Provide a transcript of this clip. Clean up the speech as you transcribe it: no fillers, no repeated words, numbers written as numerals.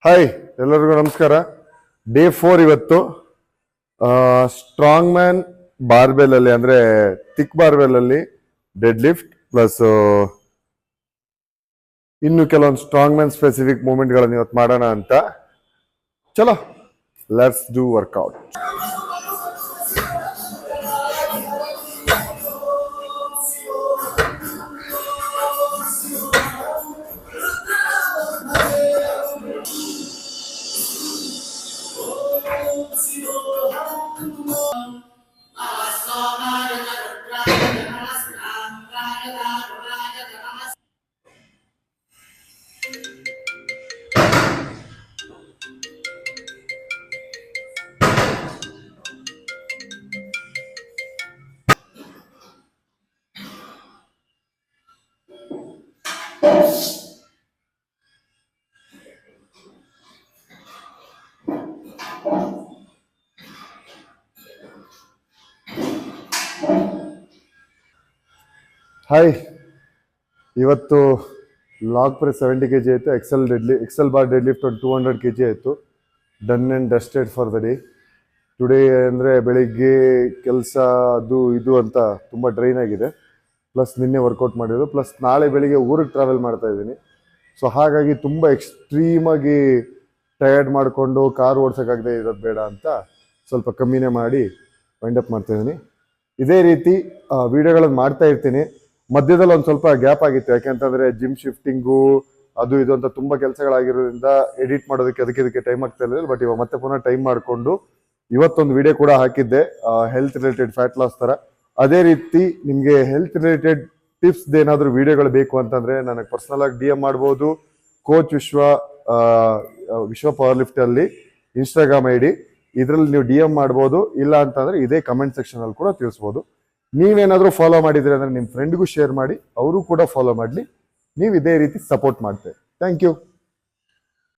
Hi ಎಲ್ಲರಿಗೂ ನಮಸ್ಕಾರ. Day 4 ಇವತ್ತು. ಸ್ಟ್ರಾಂಗ್ ಮ್ಯಾನ್ ಬಾರ್ಬೆಲ್ ಅಲ್ಲಿ ಅಂದ್ರೆ ಥಿಕ್ ಬಾರ್ಬೆಲ್ ಅಲ್ಲಿ ಡೆಡ್ ಲಿಫ್ಟ್ ಪ್ಲಸ್ ಇನ್ನು ಕೆಲವೊಂದು ಸ್ಟ್ರಾಂಗ್ ಮ್ಯಾನ್ ಸ್ಪೆಸಿಫಿಕ್ ಮೂವ್ಮೆಂಟ್ ಗಳನ್ನು ಇವತ್ತು ಮಾಡೋಣ ಅಂತ. ಚಲೋ, ಲೆಟ್ಸ್ ಡೂ ವರ್ಕೌಟ್. ಹಾಯ್, ಇವತ್ತು ಲಾಗ್ ಪ್ರೆಸ್ 70 kg ಆಯಿತು. ಎಕ್ಸೆಲ್ ಬಾರ್ ಡೆಡ್ ಲಿಫ್ಟ್ ಒಂದು 200 kg ಆಯಿತು. Done and dusted for the day. Today ಅಂದರೆ ಬೆಳಿಗ್ಗೆ ಕೆಲಸ ಅದು ಇದು ಅಂತ ತುಂಬ ಡ್ರೈನ್ ಆಗಿದೆ. ಪ್ಲಸ್ ನಿನ್ನೆ ವರ್ಕೌಟ್ ಮಾಡಿರೋದು, ಪ್ಲಸ್ ನಾಳೆ ಬೆಳಿಗ್ಗೆ ಊರಿಗೆ ಟ್ರಾವೆಲ್ ಮಾಡ್ತಾ ಇದ್ದೀನಿ. ಸೊ ಹಾಗಾಗಿ ತುಂಬ ಎಕ್ಸ್ಟ್ರೀಮಾಗಿ ಟಯರ್ಡ್ ಮಾಡಿಕೊಂಡು ಕಾರ್ ಓಡ್ಸೋಕ್ಕಾಗದೆ ಇರೋದು ಬೇಡ ಅಂತ ಸ್ವಲ್ಪ ಕಮ್ಮಿನೇ ಮಾಡಿ ವೈಂಡಪ್ ಮಾಡ್ತಾಯಿದ್ದೀನಿ. ಇದೇ ರೀತಿ ವೀಡಿಯೋಗಳನ್ನು ಮಾಡ್ತಾ ಇರ್ತೀನಿ. ಮಧ್ಯದಲ್ಲಿ ಒಂದು ಸ್ವಲ್ಪ ಗ್ಯಾಪ್ ಆಗಿತ್ತು, ಯಾಕೆಂತಂದರೆ ಜಿಮ್ ಶಿಫ್ಟಿಂಗು ಅದು ಇದು ಅಂತ ತುಂಬ ಕೆಲಸಗಳಾಗಿರೋದ್ರಿಂದ ಎಡಿಟ್ ಮಾಡೋದಕ್ಕೆ ಅದಕ್ಕೆ ಟೈಮ್ ಆಗ್ತಾ ಇರಲಿಲ್ಲ. ಬಟ್ ಇವಾಗ ಮತ್ತೆ ಪುನಃ ಟೈಮ್ ಮಾಡಿಕೊಂಡು ಇವತ್ತೊಂದು ವಿಡಿಯೋ ಕೂಡ ಹಾಕಿದ್ದೆ, ಹೆಲ್ತ್ ರಿಲೇಟೆಡ್ ಫ್ಯಾಟ್ ಲಾಸ್ ಥರ. ಅದೇ ರೀತಿ ನಿಮಗೆ ಹೆಲ್ತ್ ರಿಲೇಟೆಡ್ ಟಿಪ್ಸ್ ಏನಾದರೂ ವಿಡಿಯೋಗಳು ಬೇಕು ಅಂತಂದರೆ ನನಗೆ ಪರ್ಸನಲ್ ಆಗಿ DM ಮಾಡ್ಬೋದು. ಕೋಚ್ ವಿಶ್ವ ಪವರ್ ಲಿಫ್ಟ್ ಅಲ್ಲಿ ಇನ್ಸ್ಟಾಗ್ರಾಮ್ ID, ಇದರಲ್ಲಿ ನೀವು DM ಮಾಡ್ಬೋದು. ಇಲ್ಲ ಅಂತಂದರೆ ಇದೇ ಕಮೆಂಟ್ ಸೆಕ್ಷನಲ್ಲಿ ಕೂಡ ತಿಳಿಸ್ಬೋದು. ನೀವೇನಾದರೂ ಫಾಲೋ ಮಾಡಿದ್ರೆ ಅಂದರೆ ನಿಮ್ಮ ಫ್ರೆಂಡ್ಗೂ ಶೇರ್ ಮಾಡಿ, ಅವರು ಕೂಡ ಫಾಲೋ ಮಾಡಲಿ. ನೀವು ಇದೇ ರೀತಿ ಸಪೋರ್ಟ್ ಮಾಡ್ತೇವೆ. Thank you.